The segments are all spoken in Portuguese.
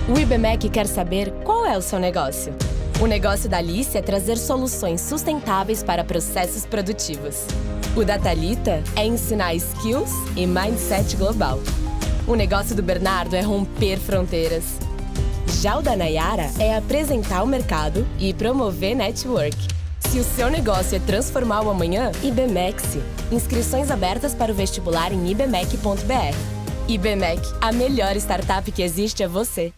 O IBMEC quer saber qual é o seu negócio. O negócio da Alice é trazer soluções sustentáveis para processos produtivos. O da Thalita é ensinar skills e mindset global. O negócio do Bernardo é romper fronteiras. Já o da Nayara é apresentar o mercado e promover network. Se o seu negócio é transformar o amanhã, IBMEC. Inscrições abertas para o vestibular em ibmec.br. IBMEC, a melhor startup que existe é você.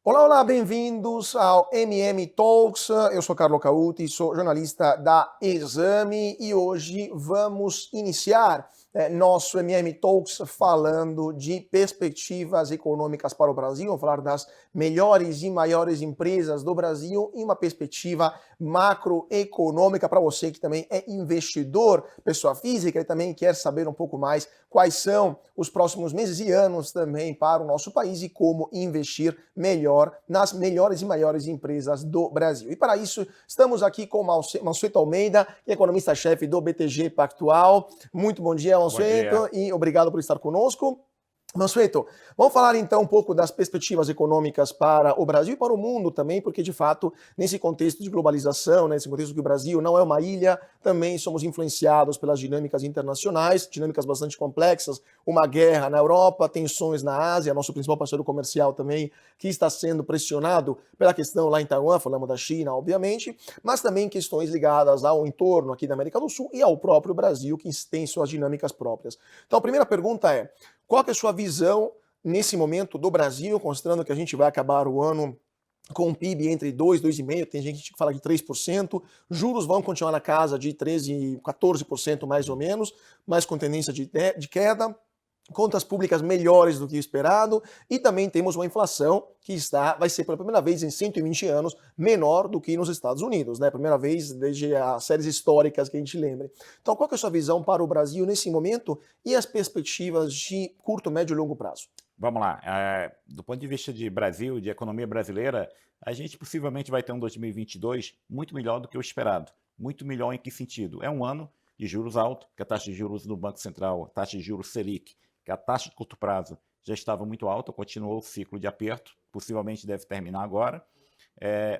Olá, olá, bem-vindos ao MM Talks. Eu sou Carlo Cauti, sou jornalista da Exame e hoje vamos iniciar nosso MM Talks falando de perspectivas econômicas para o Brasil, vamos falar das melhores e maiores empresas do Brasil em uma perspectiva macroeconômica para você que também é investidor, pessoa física e também quer saber um pouco mais quais são os próximos meses e anos também para o nosso país e como investir melhor nas melhores e maiores empresas do Brasil. E para isso, estamos aqui com Mansueto Almeida, que é economista-chefe do BTG Pactual. Muito bom dia, Mansueto, e obrigado por estar conosco. Mansueto, vamos falar então um pouco das perspectivas econômicas para o Brasil e para o mundo também, porque de fato, nesse contexto de globalização, nesse contexto que o Brasil não é uma ilha, também somos influenciados pelas dinâmicas internacionais, dinâmicas bastante complexas, uma guerra na Europa, tensões na Ásia, nosso principal parceiro comercial também, que está sendo pressionado pela questão lá em Taiwan, falamos da China, obviamente, mas também questões ligadas ao entorno aqui da América do Sul e ao próprio Brasil, que tem suas dinâmicas próprias. Então a primeira pergunta é, qual que é a sua visão nesse momento do Brasil, considerando que a gente vai acabar o ano com um PIB entre 2, 2,5%, tem gente que fala de 3%, juros vão continuar na casa de 13%, 14% mais ou menos, mas com tendência de queda, contas públicas melhores do que o esperado e também temos uma inflação que vai ser pela primeira vez em 120 anos menor do que nos Estados Unidos, né? Primeira vez desde as séries históricas que a gente lembra. Então qual que é a sua visão para o Brasil nesse momento e as perspectivas de curto, médio e longo prazo? Vamos lá, do ponto de vista de Brasil, de economia brasileira, a gente possivelmente vai ter um 2022 muito melhor do que o esperado. Muito melhor em que sentido? É um ano de juros altos, que a taxa de juros do Banco Central, a taxa de juros Selic, que a taxa de curto prazo já estava muito alta, continuou o ciclo de aperto, possivelmente deve terminar agora,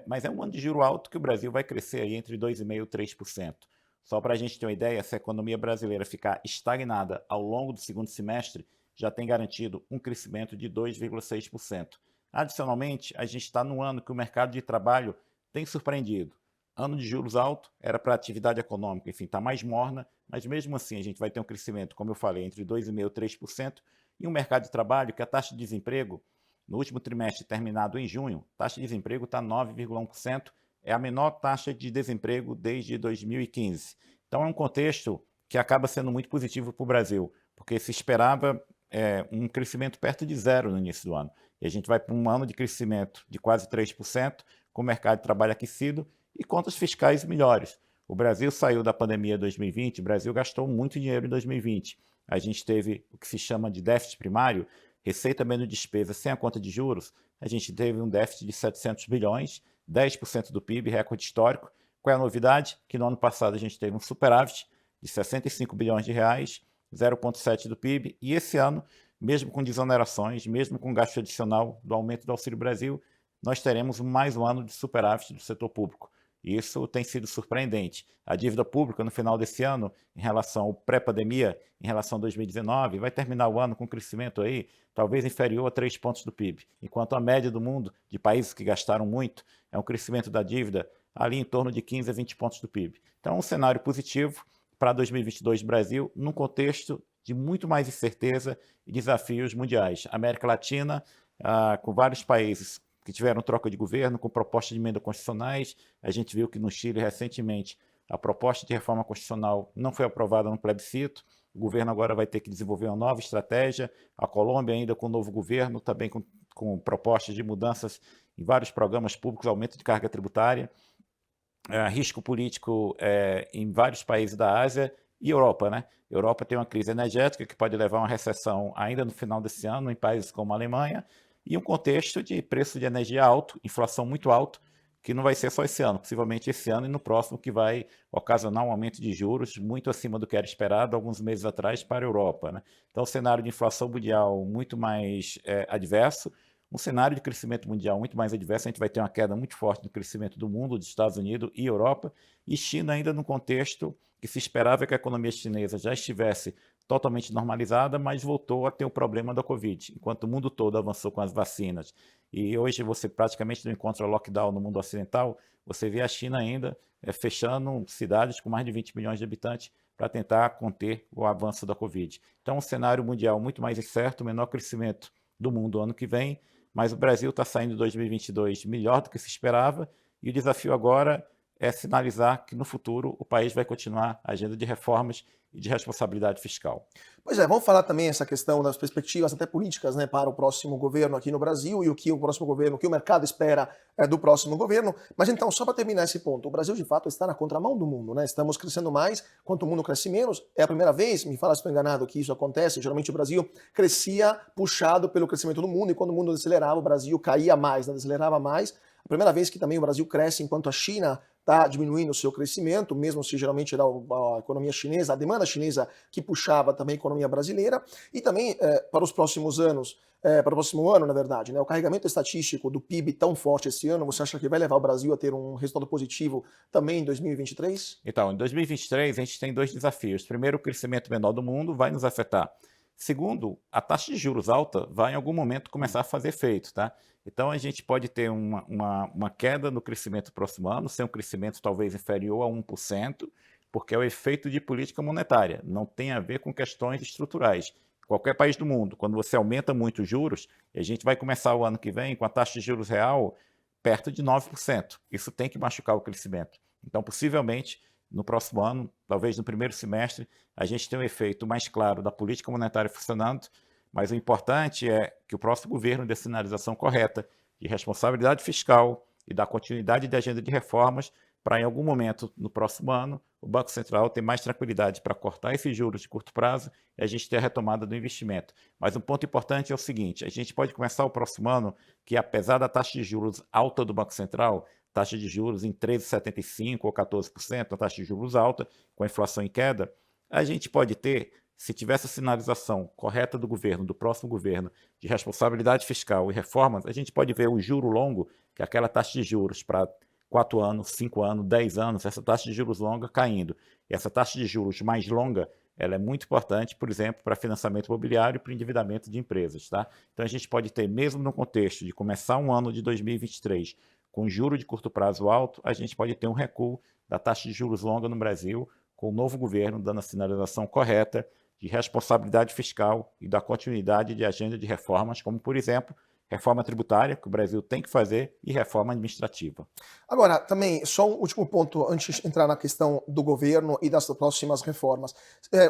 mas é um ano de juro alto que o Brasil vai crescer aí entre 2,5% e 3%. Só para a gente ter uma ideia, se a economia brasileira ficar estagnada ao longo do segundo semestre, já tem garantido um crescimento de 2,6%. Adicionalmente, a gente está num ano que o mercado de trabalho tem surpreendido. Ano de juros alto era para a atividade econômica, enfim, está mais morna, mas mesmo assim a gente vai ter um crescimento, como eu falei, entre 2,5% e 3%, e um mercado de trabalho que a taxa de desemprego, no último trimestre terminado em junho, a taxa de desemprego está 9,1%, é a menor taxa de desemprego desde 2015. Então é um contexto que acaba sendo muito positivo para o Brasil, porque se esperava um crescimento perto de zero no início do ano. E a gente vai para um ano de crescimento de quase 3%, com o mercado de trabalho aquecido e contas fiscais melhores. O Brasil saiu da pandemia em 2020, o Brasil gastou muito dinheiro em 2020. A gente teve o que se chama de déficit primário, receita menos despesa sem a conta de juros, a gente teve um déficit de 700 bilhões, 10% do PIB, recorde histórico. Qual é a novidade? Que no ano passado a gente teve um superávit de 65 bilhões de reais, 0,7% do PIB, e esse ano, mesmo com desonerações, mesmo com gasto adicional do aumento do Auxílio Brasil, nós teremos mais um ano de superávit do setor público. E isso tem sido surpreendente. A dívida pública no final desse ano, em relação ao pré-pandemia, em relação a 2019, vai terminar o ano com um crescimento aí, talvez inferior a 3 pontos do PIB, enquanto a média do mundo, de países que gastaram muito, é um crescimento da dívida ali em torno de 15 a 20 pontos do PIB. Então, um cenário positivo para 2022 Brasil, num contexto de muito mais incerteza e desafios mundiais. América Latina, com vários países que tiveram troca de governo, com propostas de emenda constitucionais. A gente viu que no Chile, recentemente, a proposta de reforma constitucional não foi aprovada no plebiscito. O governo agora vai ter que desenvolver uma nova estratégia. A Colômbia, ainda com o novo governo, também com propostas de mudanças em vários programas públicos, aumento de carga tributária, risco político em vários países da Ásia e Europa, né? Europa tem uma crise energética que pode levar a uma recessão ainda no final desse ano em países como a Alemanha, e um contexto de preço de energia alto, inflação muito alta, que não vai ser só esse ano, possivelmente esse ano e no próximo, que vai ocasionar um aumento de juros muito acima do que era esperado alguns meses atrás para a Europa, né? Então, um cenário de inflação mundial muito mais adverso, um cenário de crescimento mundial muito mais adverso. A gente vai ter uma queda muito forte no crescimento do mundo, dos Estados Unidos e Europa, e China ainda num contexto que se esperava que a economia chinesa já estivesse totalmente normalizada, mas voltou a ter o problema da Covid, enquanto o mundo todo avançou com as vacinas. E hoje você praticamente não encontra lockdown no mundo ocidental, você vê a China ainda fechando cidades com mais de 20 milhões de habitantes para tentar conter o avanço da Covid. Então, um cenário mundial muito mais incerto, menor crescimento do mundo ano que vem, mas o Brasil está saindo de 2022 melhor do que se esperava, e o desafio agora é sinalizar que no futuro o país vai continuar a agenda de reformas e de responsabilidade fiscal. Pois é, vamos falar também essa questão das perspectivas até políticas, né, para o próximo governo aqui no Brasil e o que o próximo governo, o que o mercado espera do próximo governo. Mas então, só para terminar esse ponto, o Brasil de fato está na contramão do mundo, né? Estamos crescendo mais, enquanto o mundo cresce menos. É a primeira vez, me fala se estou enganado, que isso acontece. Geralmente o Brasil crescia puxado pelo crescimento do mundo e quando o mundo acelerava, o Brasil caía mais, né, acelerava mais. A primeira vez que também o Brasil cresce enquanto a China está diminuindo o seu crescimento, mesmo se geralmente era a economia chinesa, a demanda chinesa que puxava também a economia brasileira, e também para os próximos anos, para o próximo ano, na verdade, né, o carregamento estatístico do PIB tão forte esse ano, você acha que vai levar o Brasil a ter um resultado positivo também em 2023? Então, em 2023 a gente tem dois desafios. Primeiro, o crescimento menor do mundo vai nos afetar. Segundo, a taxa de juros alta vai em algum momento começar a fazer efeito, tá? Então a gente pode ter uma queda no crescimento no próximo ano, ser um crescimento talvez inferior a 1%, porque é o efeito de política monetária, não tem a ver com questões estruturais. Qualquer país do mundo, quando você aumenta muito os juros, a gente vai começar o ano que vem com a taxa de juros real perto de 9%. Isso tem que machucar o crescimento. Então, possivelmente, no próximo ano, talvez no primeiro semestre, a gente tenha um efeito mais claro da política monetária funcionando, mas o importante é que o próximo governo dê sinalização correta de responsabilidade fiscal e da continuidade da agenda de reformas para, em algum momento, no próximo ano, o Banco Central ter mais tranquilidade para cortar esses juros de curto prazo e a gente ter a retomada do investimento. Mas um ponto importante é o seguinte, a gente pode começar o próximo ano que, apesar da taxa de juros alta do Banco Central, taxa de juros em 13,75% ou 14%, a taxa de juros alta, com a inflação em queda, a gente pode ter, se tivesse a sinalização correta do governo, do próximo governo, de responsabilidade fiscal e reformas, a gente pode ver o juro longo, que é aquela taxa de juros para 4 anos, 5 anos, 10 anos, essa taxa de juros longa caindo. E essa taxa de juros mais longa, ela é muito importante, por exemplo, para financiamento imobiliário e para endividamento de empresas, tá? Então a gente pode ter, mesmo no contexto de começar um ano de 2023 com juro de curto prazo alto, a gente pode ter um recuo da taxa de juros longa no Brasil, com o novo governo dando a sinalização correta de responsabilidade fiscal e da continuidade de agenda de reformas, como, por exemplo, reforma tributária, que o Brasil tem que fazer, e reforma administrativa. Agora, também, só um último ponto antes de entrar na questão do governo e das próximas reformas.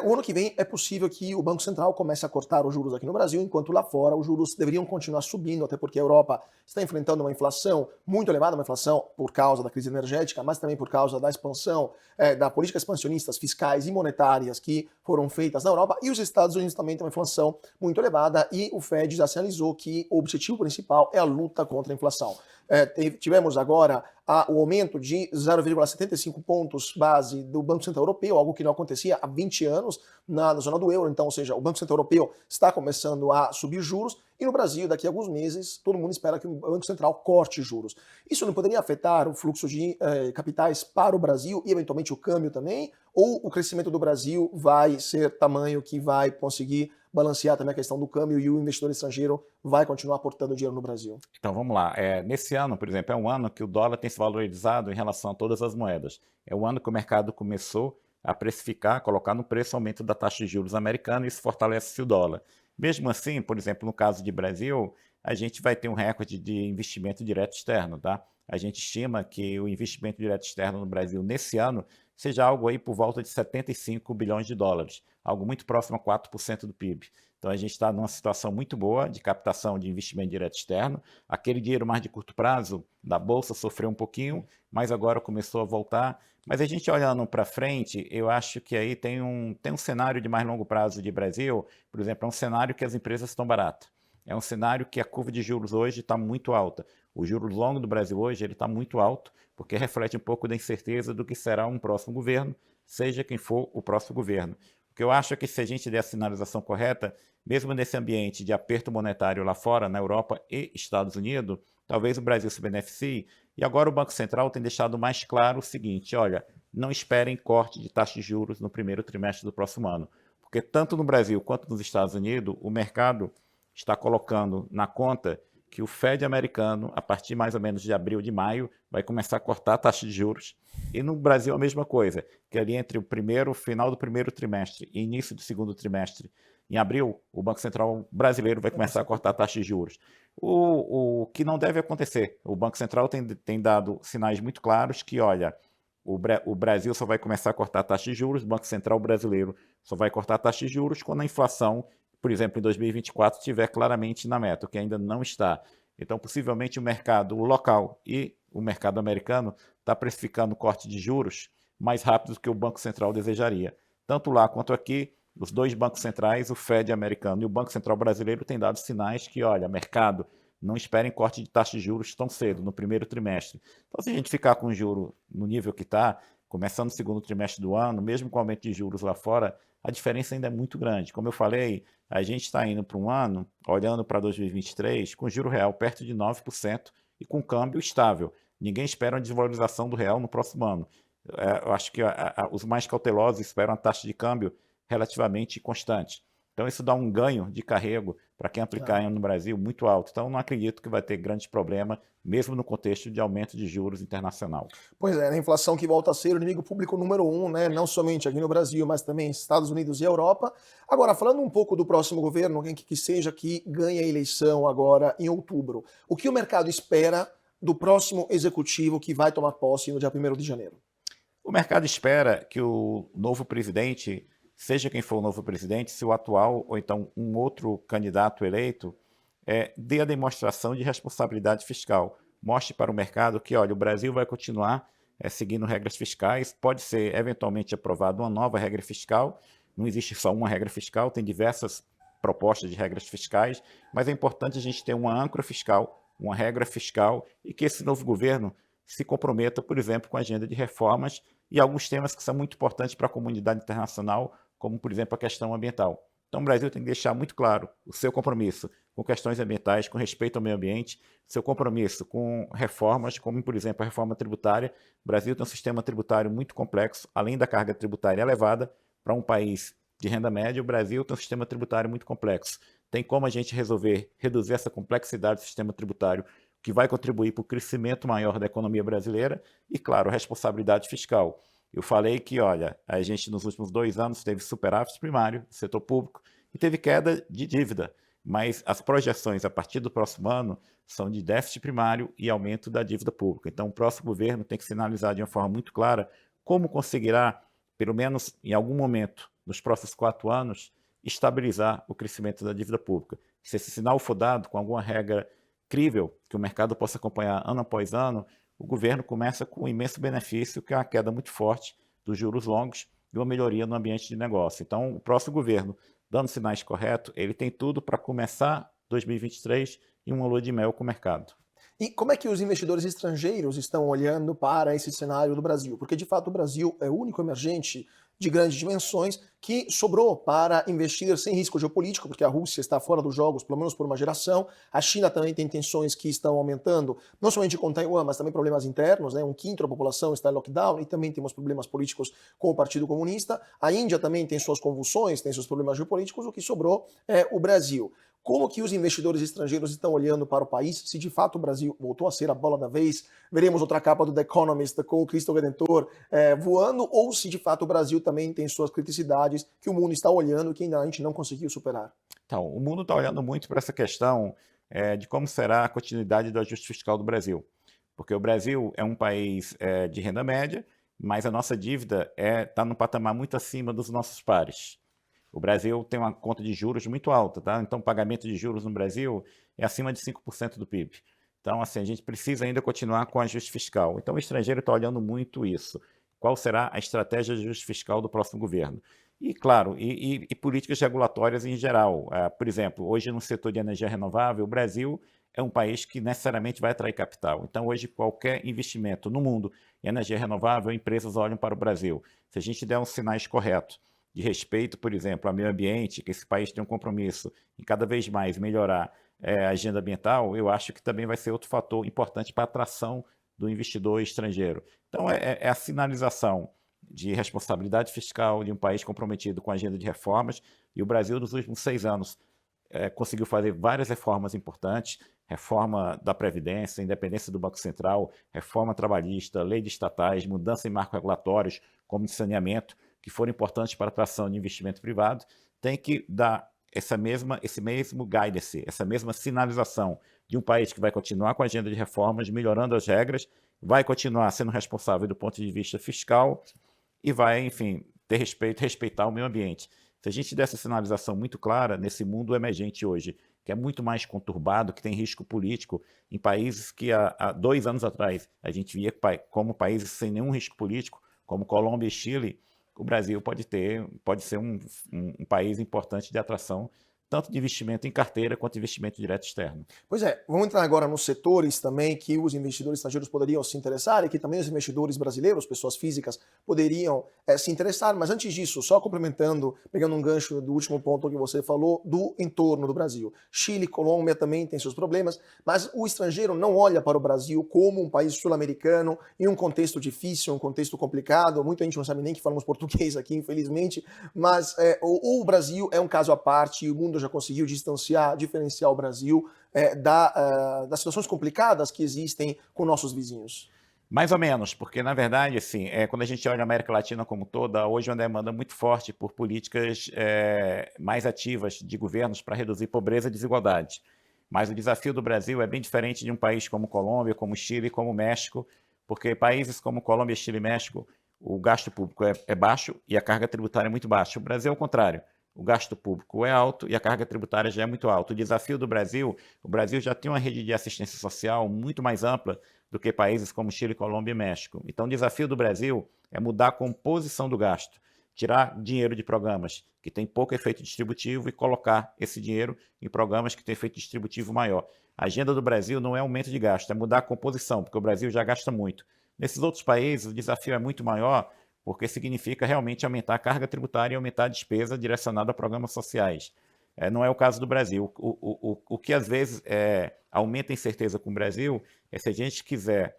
O ano que vem é possível que o Banco Central comece a cortar os juros aqui no Brasil, enquanto lá fora os juros deveriam continuar subindo, até porque a Europa está enfrentando uma inflação muito elevada, uma inflação por causa da crise energética, mas também por causa da expansão, da política expansionistas fiscais e monetárias que foram feitas na Europa, e os Estados Unidos também têm uma inflação muito elevada, e o Fed já sinalizou que o objetivo principal é a luta contra a inflação. Tivemos agora o aumento de 0,75 pontos base do Banco Central Europeu, algo que não acontecia há 20 anos na zona do euro. Então, ou seja, o Banco Central Europeu está começando a subir juros, e no Brasil, daqui a alguns meses, todo mundo espera que o Banco Central corte juros. Isso não poderia afetar o fluxo de capitais para o Brasil e, eventualmente, o câmbio também? Ou o crescimento do Brasil vai ser tamanho que vai conseguir balancear também a questão do câmbio e o investidor estrangeiro vai continuar aportando dinheiro no Brasil? Então vamos lá. Nesse ano, por exemplo, é um ano que o dólar tem se valorizado em relação a todas as moedas. É o ano que o mercado começou a precificar, colocar no preço o aumento da taxa de juros americana, e isso fortalece o dólar. Mesmo assim, por exemplo, no caso de Brasil, a gente vai ter um recorde de investimento direto externo, tá? A gente estima que o investimento direto externo no Brasil nesse ano seja algo aí por volta de 75 bilhões de dólares, algo muito próximo a 4% do PIB. Então a gente está numa situação muito boa de captação de investimento direto externo. Aquele dinheiro mais de curto prazo da Bolsa sofreu um pouquinho, mas agora começou a voltar. Mas a gente olhando para frente, eu acho que aí tem um cenário de mais longo prazo de Brasil, por exemplo, é um cenário que as empresas estão baratas. É um cenário que a curva de juros hoje está muito alta. O juro longo do Brasil hoje está muito alto, porque reflete um pouco da incerteza do que será um próximo governo, seja quem for o próximo governo. Porque eu acho que se a gente der a sinalização correta, mesmo nesse ambiente de aperto monetário lá fora, na Europa e Estados Unidos, talvez o Brasil se beneficie. E agora o Banco Central tem deixado mais claro o seguinte, olha, não esperem corte de taxa de juros no primeiro trimestre do próximo ano. Porque tanto no Brasil quanto nos Estados Unidos, o mercado está colocando na conta que o Fed americano, a partir mais ou menos de abril, de maio, vai começar a cortar a taxa de juros. E no Brasil a mesma coisa, que ali entre o final do primeiro trimestre e início do segundo trimestre, em abril, o Banco Central brasileiro vai começar a cortar a taxa de juros. O que não deve acontecer. O Banco Central tem dado sinais muito claros que, olha, o Brasil só vai começar a cortar a taxa de juros, o Banco Central brasileiro só vai cortar a taxa de juros quando a inflação, por exemplo, em 2024, estiver claramente na meta, o que ainda não está. Então, possivelmente, o mercado local e o mercado americano está precificando o corte de juros mais rápido do que o Banco Central desejaria. Tanto lá quanto aqui, os dois bancos centrais, o Fed americano e o Banco Central brasileiro, têm dado sinais que, olha, mercado, não esperem corte de taxa de juros tão cedo, no primeiro trimestre. Então, se a gente ficar com o juro no nível que está, começando no segundo trimestre do ano, mesmo com o aumento de juros lá fora, a diferença ainda é muito grande. Como eu falei, a gente está indo para um ano, olhando para 2023, com juro real perto de 9% e com câmbio estável. Ninguém espera uma desvalorização do real no próximo ano. Eu acho que os mais cautelosos esperam a taxa de câmbio relativamente constante. Então, isso dá um ganho de carrego para quem aplicar no Brasil muito alto. Então, não acredito que vai ter grande problema, mesmo no contexto de aumento de juros internacional. Pois é, a inflação que volta a ser o inimigo público número 1, né? Não somente aqui no Brasil, mas também Estados Unidos e Europa. Agora, falando um pouco do próximo governo, quem que seja que ganhe a eleição agora em outubro, o que o mercado espera do próximo executivo que vai tomar posse no dia 1º de janeiro? O mercado espera que o novo presidente, seja quem for o novo presidente, se o atual ou então um outro candidato eleito, dê a demonstração de responsabilidade fiscal. Mostre para o mercado que, olha, o Brasil vai continuar seguindo regras fiscais, pode ser eventualmente aprovada uma nova regra fiscal, não existe só uma regra fiscal, tem diversas propostas de regras fiscais, mas é importante a gente ter uma âncora fiscal, uma regra fiscal e que esse novo governo se comprometa, por exemplo, com a agenda de reformas e alguns temas que são muito importantes para a comunidade internacional, como, por exemplo, a questão ambiental. Então, o Brasil tem que deixar muito claro o seu compromisso com questões ambientais, com respeito ao meio ambiente, seu compromisso com reformas, como, por exemplo, a reforma tributária. O Brasil tem um sistema tributário muito complexo, além da carga tributária elevada, para um país de renda média, o Brasil tem um sistema tributário muito complexo. Tem como a gente reduzir essa complexidade do sistema tributário, que vai contribuir para o crescimento maior da economia brasileira e, claro, a responsabilidade fiscal. Eu falei que, olha, a gente nos últimos 2 anos teve superávit primário do setor público e teve queda de dívida, mas as projeções a partir do próximo ano são de déficit primário e aumento da dívida pública. Então, o próximo governo tem que sinalizar de uma forma muito clara como conseguirá, pelo menos em algum momento, nos próximos 4 anos, estabilizar o crescimento da dívida pública. Se esse sinal for dado com alguma regra crível, que o mercado possa acompanhar ano após ano, o governo começa com um imenso benefício, que é uma queda muito forte dos juros longos e uma melhoria no ambiente de negócio. Então, o próximo governo, dando sinais corretos, ele tem tudo para começar 2023 em uma lua de mel com o mercado. E como é que os investidores estrangeiros estão olhando para esse cenário do Brasil? Porque, de fato, o Brasil é o único emergente de grandes dimensões que sobrou para investir sem risco geopolítico, porque a Rússia está fora dos jogos, pelo menos por uma geração. A China também tem tensões que estão aumentando, não somente com Taiwan, mas também problemas internos, né? 1/5 da população está em lockdown e também temos problemas políticos com o Partido Comunista. A Índia também tem suas convulsões, tem seus problemas geopolíticos, o que sobrou é o Brasil. Como que os investidores estrangeiros estão olhando para o país? Se de fato o Brasil voltou a ser a bola da vez, veremos outra capa do The Economist com o Cristo Redentor voando, ou se de fato o Brasil também tem suas criticidades que o mundo está olhando e que ainda a gente não conseguiu superar. Então, o mundo está olhando muito para essa questão de como será a continuidade do ajuste fiscal do Brasil. Porque o Brasil é um país de renda média, mas a nossa dívida está num patamar muito acima dos nossos pares. O Brasil tem uma conta de juros muito alta, tá? Então, o pagamento de juros no Brasil é acima de 5% do PIB. Então, assim, a gente precisa ainda continuar com o ajuste fiscal. Então, o estrangeiro está olhando muito isso. Qual será a estratégia de ajuste fiscal do próximo governo? E, claro, e políticas regulatórias em geral. Por exemplo, hoje no setor de energia renovável, o Brasil é um país que necessariamente vai atrair capital. Então, hoje, qualquer investimento no mundo em energia renovável, empresas olham para o Brasil. Se a gente der uns sinais corretos de respeito, por exemplo, ao meio ambiente, que esse país tem um compromisso em cada vez mais melhorar a agenda ambiental, eu acho que também vai ser outro fator importante para a atração do investidor estrangeiro. Então, é a sinalização de responsabilidade fiscal de um país comprometido com a agenda de reformas, e o Brasil, nos últimos 6 anos, conseguiu fazer várias reformas importantes, reforma da Previdência, independência do Banco Central, reforma trabalhista, lei de estatais, mudança em marcos regulatórios, como de saneamento, que foram importantes para a atração de investimento privado, tem que dar esse mesmo guidance, essa mesma sinalização de um país que vai continuar com a agenda de reformas, melhorando as regras, vai continuar sendo responsável do ponto de vista fiscal e vai, enfim, ter respeito, respeitar o meio ambiente. Se a gente der essa sinalização muito clara nesse mundo emergente hoje, que é muito mais conturbado, que tem risco político, em países que há 2 anos atrás a gente via como países sem nenhum risco político, como Colômbia e Chile, o Brasil pode ser um país importante de atração, tanto de investimento em carteira quanto de investimento direto externo. Pois é, vamos entrar agora nos setores também que os investidores estrangeiros poderiam se interessar e que também os investidores brasileiros, pessoas físicas, poderiam se interessar. Mas antes disso, só complementando, pegando um gancho do último ponto que você falou, do entorno do Brasil. Chile, Colômbia também têm seus problemas, mas o estrangeiro não olha para o Brasil como um país sul-americano em um contexto difícil, um contexto complicado. Muita gente não sabe nem que falamos português aqui, infelizmente, mas o Brasil é um caso à parte e o mundo já conseguiu diferenciar o Brasil das situações complicadas que existem com nossos vizinhos. Mais ou menos, porque na verdade, assim, quando a gente olha a América Latina como toda, hoje é uma demanda muito forte por políticas mais ativas de governos para reduzir pobreza e desigualdade. Mas o desafio do Brasil é bem diferente de um país como Colômbia, como Chile, como México, porque países como Colômbia, Chile e México, o gasto público é baixo e a carga tributária é muito baixa. O Brasil é o contrário. O gasto público é alto e a carga tributária já é muito alta. O desafio do Brasil, o Brasil já tem uma rede de assistência social muito mais ampla do que países como Chile, Colômbia e México. Então, o desafio do Brasil é mudar a composição do gasto, tirar dinheiro de programas que têm pouco efeito distributivo e colocar esse dinheiro em programas que têm efeito distributivo maior. A agenda do Brasil não é aumento de gasto, é mudar a composição, porque o Brasil já gasta muito. Nesses outros países, o desafio é muito maior, porque significa realmente aumentar a carga tributária e aumentar a despesa direcionada a programas sociais. Não é o caso do Brasil. O que às vezes aumenta a incerteza com o Brasil é se a gente quiser,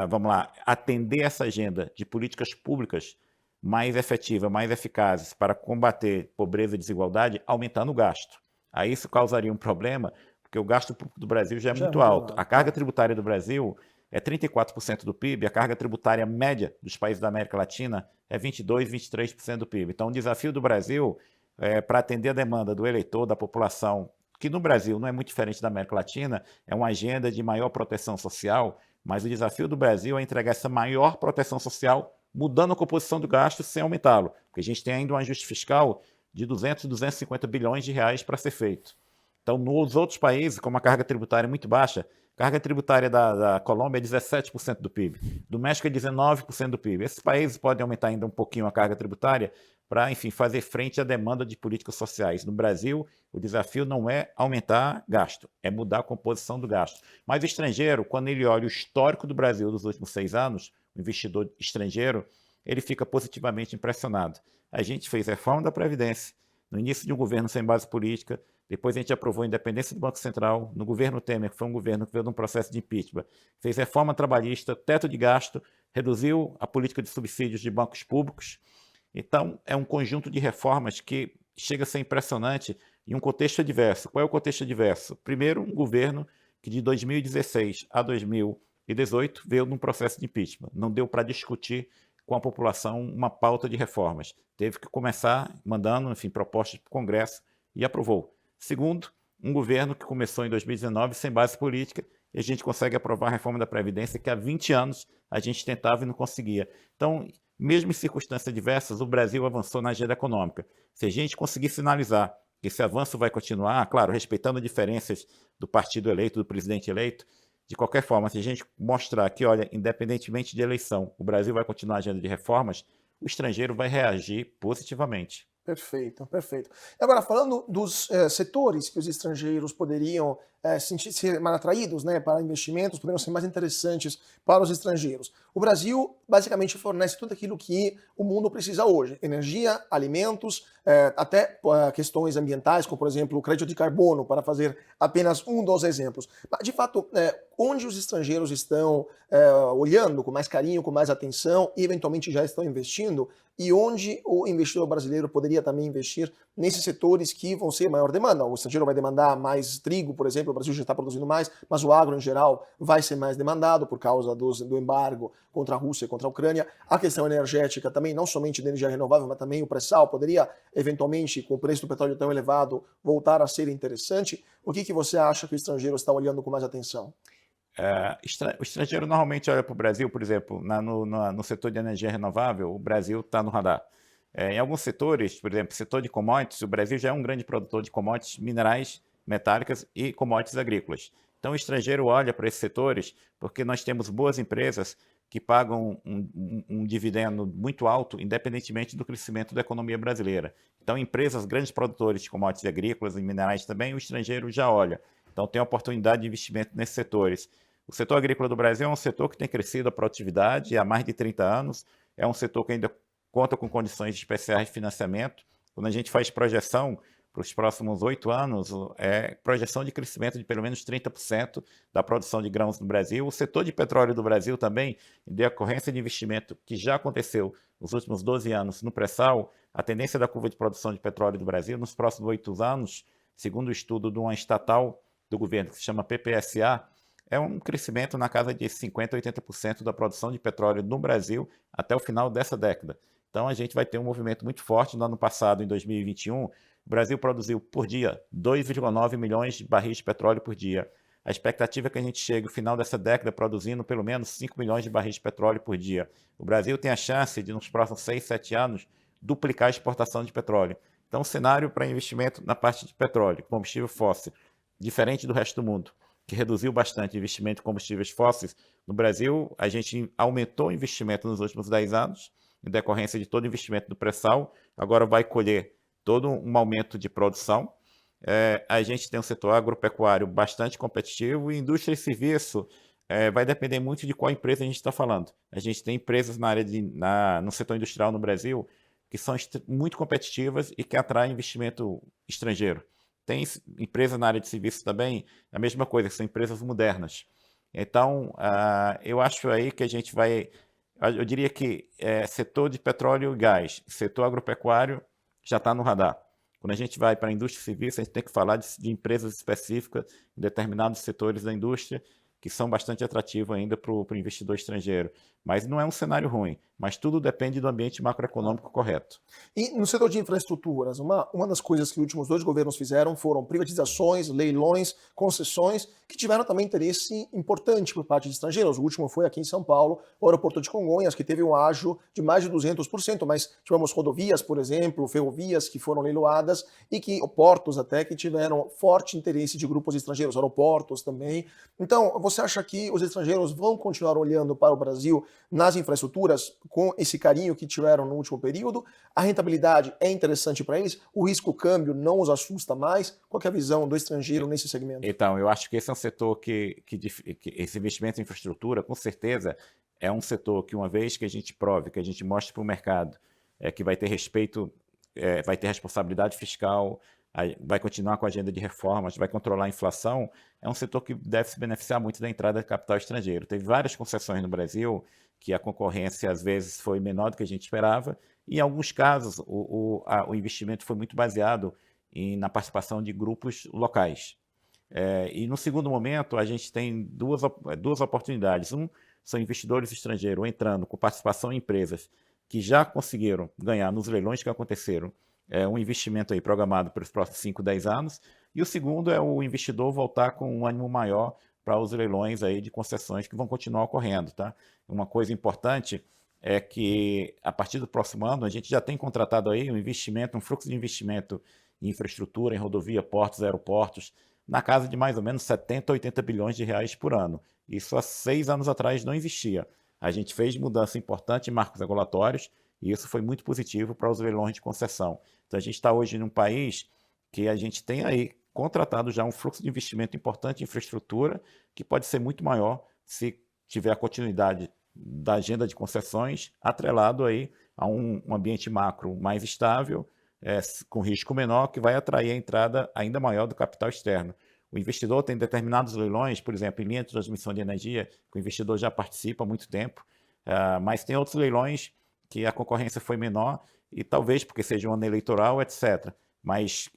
vamos lá, atender essa agenda de políticas públicas mais efetivas, mais eficazes para combater pobreza e desigualdade, aumentando o gasto. Aí isso causaria um problema, porque o gasto público do Brasil já é muito alto. A carga tributária do Brasil é 34% do PIB, a carga tributária média dos países da América Latina é 22%, 23% do PIB. Então, o desafio do Brasil para atender a demanda do eleitor, da população, que no Brasil não é muito diferente da América Latina, é uma agenda de maior proteção social, mas o desafio do Brasil é entregar essa maior proteção social mudando a composição do gasto sem aumentá-lo, porque a gente tem ainda um ajuste fiscal de 200, 250 bilhões de reais para ser feito. Então, nos outros países, como a carga tributária é muito baixa, a carga tributária da Colômbia é 17% do PIB, do México é 19% do PIB. Esses países podem aumentar ainda um pouquinho a carga tributária para, enfim, fazer frente à demanda de políticas sociais. No Brasil, o desafio não é aumentar gasto, é mudar a composição do gasto. Mas o estrangeiro, quando ele olha o histórico do Brasil dos últimos 6 anos, o investidor estrangeiro, ele fica positivamente impressionado. A gente fez reforma da Previdência, no início de um governo sem base política, depois a gente aprovou a independência do Banco Central, no governo Temer, que foi um governo que veio de um processo de impeachment, fez reforma trabalhista, teto de gasto, reduziu a política de subsídios de bancos públicos. Então, é um conjunto de reformas que chega a ser impressionante em um contexto adverso. Qual é o contexto adverso? Primeiro, um governo que de 2016 a 2018 veio num processo de impeachment. Não deu para discutir com a população uma pauta de reformas. Teve que começar mandando, enfim, propostas para o Congresso e aprovou. Segundo, um governo que começou em 2019 sem base política e a gente consegue aprovar a reforma da Previdência que há 20 anos a gente tentava e não conseguia. Então, mesmo em circunstâncias diversas, o Brasil avançou na agenda econômica. Se a gente conseguir sinalizar que esse avanço vai continuar, claro, respeitando diferenças do partido eleito, do presidente eleito, de qualquer forma, se a gente mostrar que, olha, independentemente de eleição, o Brasil vai continuar a agenda de reformas, o estrangeiro vai reagir positivamente. Perfeito, perfeito. Agora, falando dos setores que os estrangeiros poderiam ser mais atraídos, né, para investimentos, poderiam ser mais interessantes para os estrangeiros. O Brasil basicamente fornece tudo aquilo que o mundo precisa hoje: energia, alimentos, até questões ambientais, como por exemplo o crédito de carbono, para fazer apenas um dos exemplos. Mas, de fato, onde os estrangeiros estão olhando com mais carinho, com mais atenção e eventualmente já estão investindo, e onde o investidor brasileiro poderia também investir nesses setores que vão ser maior demanda. O estrangeiro vai demandar mais trigo, por exemplo, o Brasil já está produzindo mais, mas o agro em geral vai ser mais demandado por causa do embargo contra a Rússia e contra a Ucrânia. A questão energética também, não somente de energia renovável, mas também o pré-sal poderia, eventualmente, com o preço do petróleo tão elevado, voltar a ser interessante. O que você acha que o estrangeiro está olhando com mais atenção? O estrangeiro normalmente olha para o Brasil, por exemplo, no setor de energia renovável, o Brasil está no radar. Em alguns setores, por exemplo, setor de commodities, o Brasil já é um grande produtor de commodities minerais, metálicas e commodities agrícolas. Então o estrangeiro olha para esses setores porque nós temos boas empresas que pagam um dividendo muito alto, independentemente do crescimento da economia brasileira. Então empresas, grandes produtores de commodities agrícolas e minerais também, o estrangeiro já olha. Então tem oportunidade de investimento nesses setores. O setor agrícola do Brasil é um setor que tem crescido a produtividade há mais de 30 anos, é um setor que ainda conta com condições especiais de financiamento. Quando a gente faz projeção para os próximos 8 anos, projeção de crescimento de pelo menos 30% da produção de grãos no Brasil. O setor de petróleo do Brasil também, em decorrência de investimento que já aconteceu nos últimos 12 anos no pré-sal, a tendência da curva de produção de petróleo do Brasil nos próximos 8 anos, segundo o estudo de uma estatal do governo que se chama PPSA, é um crescimento na casa de 50% a 80% da produção de petróleo no Brasil até o final dessa década. Então a gente vai ter um movimento muito forte. No ano passado, em 2021, o Brasil produziu por dia 2,9 milhões de barris de petróleo por dia. A expectativa é que a gente chegue ao final dessa década produzindo pelo menos 5 milhões de barris de petróleo por dia. O Brasil tem a chance de, nos próximos 6, 7 anos, duplicar a exportação de petróleo. Então, o cenário para investimento na parte de petróleo, combustível fóssil, diferente do resto do mundo, que reduziu bastante o investimento em combustíveis fósseis, no Brasil a gente aumentou o investimento nos últimos 10 anos, em decorrência de todo o investimento do pré-sal, agora vai colher todo um aumento de produção. A gente tem um setor agropecuário bastante competitivo e indústria e serviço vai depender muito de qual empresa a gente está falando. A gente tem empresas no setor industrial no Brasil que são muito competitivas e que atraem investimento estrangeiro. Tem empresas na área de serviços também, a mesma coisa, que são empresas modernas. Então, eu acho aí que a gente vai... Eu diria que setor de petróleo e gás, setor agropecuário já está no radar. Quando a gente vai para a indústria e serviços, a gente tem que falar de empresas específicas em determinados setores da indústria que são bastante atrativos ainda para o investidor estrangeiro. Mas não é um cenário ruim, mas tudo depende do ambiente macroeconômico correto. E no setor de infraestruturas, uma das coisas que os últimos 2 governos fizeram foram privatizações, leilões, concessões, que tiveram também interesse importante por parte de estrangeiros. O último foi aqui em São Paulo, o aeroporto de Congonhas, que teve um ágio de mais de 200%, mas tivemos rodovias, por exemplo, ferrovias que foram leiloadas e portos até que tiveram forte interesse de grupos estrangeiros, aeroportos também. Então, você acha que os estrangeiros vão continuar olhando para o Brasil nas infraestruturas com esse carinho que tiveram no último período? A rentabilidade é interessante para eles? O risco câmbio não os assusta mais? Qual é a visão do estrangeiro nesse segmento? Então, eu acho que esse é um setor que esse investimento em infraestrutura, com certeza, é um setor que, uma vez que a gente prove, que a gente mostre para o mercado que vai ter respeito, vai ter responsabilidade fiscal, vai continuar com a agenda de reformas, vai controlar a inflação, é um setor que deve se beneficiar muito da entrada de capital estrangeiro. Teve várias concessões no Brasil que a concorrência às vezes foi menor do que a gente esperava, e em alguns casos o investimento foi muito baseado na participação de grupos locais. E no segundo momento a gente tem duas oportunidades. São investidores estrangeiros entrando com participação em empresas que já conseguiram ganhar nos leilões que aconteceram um investimento aí programado para os próximos 5, 10 anos, e o segundo é o investidor voltar com um ânimo maior para os leilões aí de concessões que vão continuar ocorrendo. Tá? Uma coisa importante é que a partir do próximo ano a gente já tem contratado aí um fluxo de investimento em infraestrutura, em rodovia, portos, aeroportos, na casa de mais ou menos 70, 80 bilhões de reais por ano. Isso há 6 anos atrás não existia. A gente fez mudança importante em marcos regulatórios, E isso foi muito positivo para os leilões de concessão. Então, a gente está hoje num país que a gente tem aí contratado já um fluxo de investimento importante em infraestrutura, que pode ser muito maior se tiver a continuidade da agenda de concessões, atrelado aí a um ambiente macro mais estável, com risco menor, que vai atrair a entrada ainda maior do capital externo. O investidor tem determinados leilões, por exemplo, em linha de transmissão de energia, que o investidor já participa há muito tempo, mas tem outros leilões que a concorrência foi menor, e talvez porque seja um ano eleitoral, etc. Mas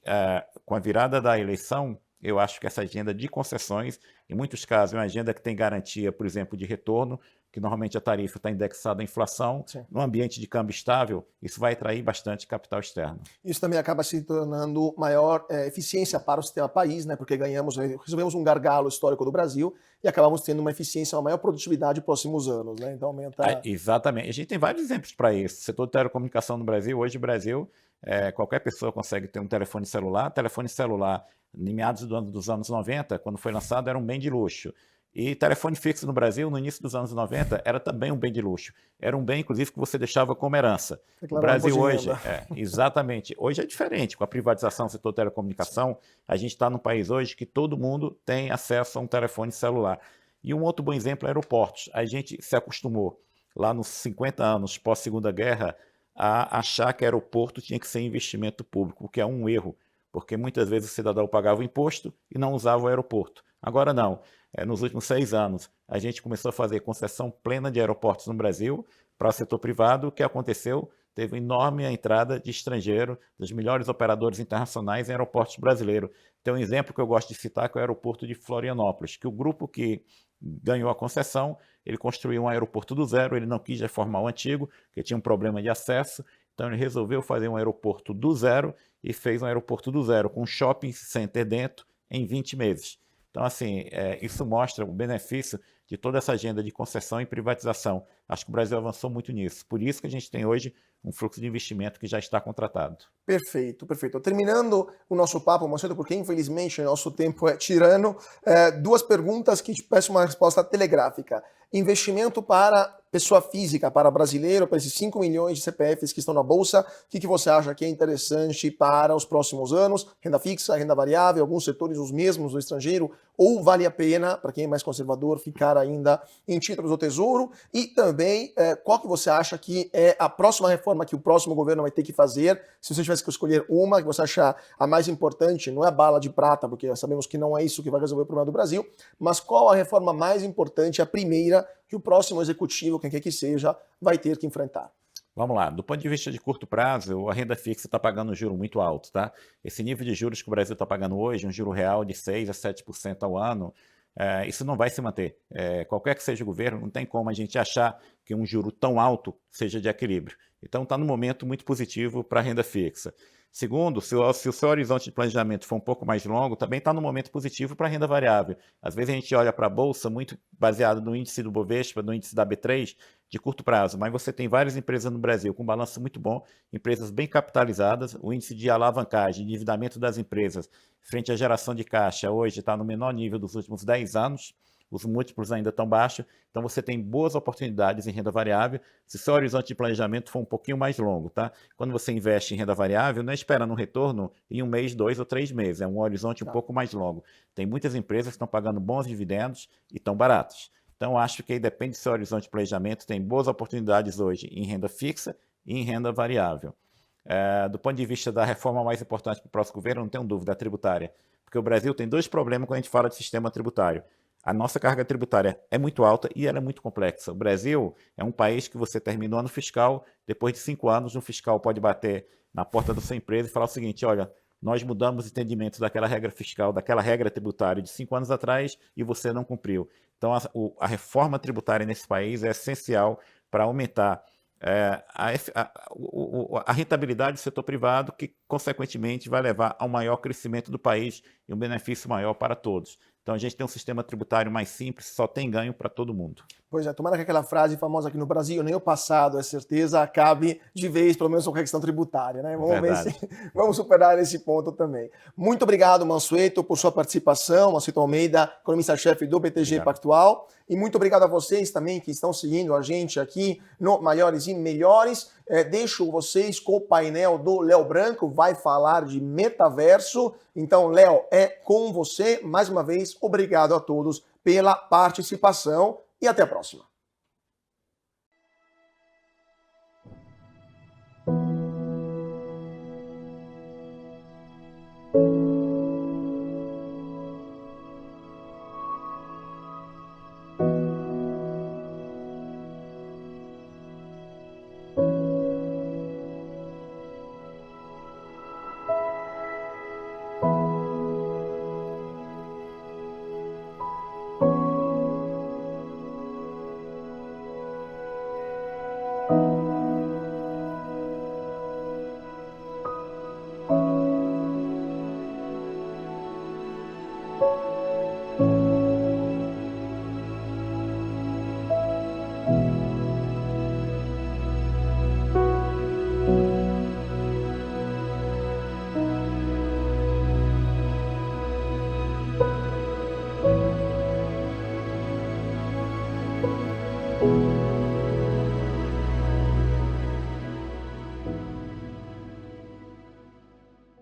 com a virada da eleição, eu acho que essa agenda de concessões, em muitos casos, é uma agenda que tem garantia, por exemplo, de retorno, que normalmente a tarifa está indexada à inflação. Sim. No ambiente de câmbio estável, isso vai atrair bastante capital externo. Isso também acaba se tornando maior eficiência para o sistema país, né? Porque resolvemos um gargalo histórico do Brasil e acabamos tendo uma eficiência, uma maior produtividade nos próximos anos, né? Então aumenta... Exatamente. A gente tem vários exemplos para isso. O setor de telecomunicação no Brasil, hoje o Brasil, qualquer pessoa consegue ter um telefone celular. Telefone celular, em meados dos anos 90, quando foi lançado, era um bem de luxo. E telefone fixo no Brasil, no início dos anos 90, era também um bem de luxo. Era um bem, inclusive, que você deixava como herança. O Brasil hoje, exatamente, hoje é diferente. Com a privatização do setor de telecomunicação, a gente está num país hoje que todo mundo tem acesso a um telefone celular. E um outro bom exemplo é aeroportos. A gente se acostumou, lá nos 50 anos pós-Segunda Guerra, a achar que aeroporto tinha que ser investimento público, o que é um erro, porque muitas vezes o cidadão pagava o imposto e não usava o aeroporto. Agora não. Nos últimos 6 anos, a gente começou a fazer concessão plena de aeroportos no Brasil para o setor privado. O que aconteceu? Teve enorme entrada de estrangeiro, dos melhores operadores internacionais em aeroportos brasileiros. Tem um exemplo que eu gosto de citar, que é o aeroporto de Florianópolis, que o grupo que ganhou a concessão, ele construiu um aeroporto do zero, ele não quis reformar o antigo, porque tinha um problema de acesso, então ele resolveu fazer um aeroporto do zero e fez um aeroporto do zero, com um shopping center dentro, em 20 meses. Então, assim, isso mostra o benefício de toda essa agenda de concessão e privatização. Acho que o Brasil avançou muito nisso. Por isso que a gente tem hoje um fluxo de investimento que já está contratado. Perfeito, perfeito. Terminando o nosso papo, Mansueto, porque infelizmente o nosso tempo é tirano, 2 perguntas que te peço uma resposta telegráfica. Investimento para pessoa física, para brasileiro, para esses 5 milhões de CPFs que estão na Bolsa, o que você acha que é interessante para os próximos anos? Renda fixa, renda variável, alguns setores os mesmos do estrangeiro, ou vale a pena, para quem é mais conservador, ficar ainda em títulos do Tesouro? E também, qual que você acha que é a próxima reforma que o próximo governo vai ter que fazer? Se você tivesse que escolher uma que você achar a mais importante, não é a bala de prata, porque sabemos que não é isso que vai resolver o problema do Brasil, mas qual a reforma mais importante, a primeira, que o próximo executivo, quem quer que seja, vai ter que enfrentar? Vamos lá, do ponto de vista de curto prazo, a renda fixa está pagando um juro muito alto, tá? Esse nível de juros que o Brasil está pagando hoje, um juro real de 6% a 7% ao ano, isso não vai se manter. Qualquer que seja o governo, não tem como a gente achar que um juro tão alto seja de equilíbrio. Então está num momento muito positivo para a renda fixa. Segundo, se o seu horizonte de planejamento for um pouco mais longo, também está num momento positivo para a renda variável. Às vezes a gente olha para a Bolsa muito baseado no índice do Bovespa, no índice da B3, de curto prazo, mas você tem várias empresas no Brasil com balanço muito bom, empresas bem capitalizadas, o índice de alavancagem, endividamento das empresas frente à geração de caixa hoje está no menor nível dos últimos 10 anos, os múltiplos ainda estão baixos, então você tem boas oportunidades em renda variável, se seu horizonte de planejamento for um pouquinho mais longo, tá? Quando você investe em renda variável, não é esperando um retorno em 1 mês, 2 ou 3 meses, é um horizonte um pouco mais longo. Tem muitas empresas que estão pagando bons dividendos e estão baratos. Então, acho que aí depende do seu horizonte de planejamento, tem boas oportunidades hoje em renda fixa e em renda variável. Do ponto de vista da reforma mais importante para o próximo governo, não tenho dúvida, a tributária. Porque o Brasil tem 2 problemas quando a gente fala de sistema tributário. A nossa carga tributária é muito alta e ela é muito complexa. O Brasil é um país que você termina o ano fiscal, depois de 5 anos, um fiscal pode bater na porta da sua empresa e falar o seguinte: olha, nós mudamos o entendimento daquela regra fiscal, daquela regra tributária de 5 anos atrás e você não cumpriu. Então, a reforma tributária nesse país é essencial para aumentar a rentabilidade do setor privado, que, consequentemente, vai levar ao maior crescimento do país e um benefício maior para todos. Então, a gente tem um sistema tributário mais simples, só tem ganho para todo mundo. Pois é, tomara que aquela frase famosa aqui no Brasil, nem o passado é certeza, acabe de vez, pelo menos com a questão tributária, né? Vamos ver se vamos superar esse ponto também. Muito obrigado, Mansueto, por sua participação. Mansueto Almeida, economista-chefe do BTG Pactual. E muito obrigado a vocês também que estão seguindo a gente aqui no Maiores e Melhores. deixo vocês com o painel do Léo Branco, vai falar de metaverso. Então, Léo, é com você. Mais uma vez, obrigado a todos pela participação e até a próxima.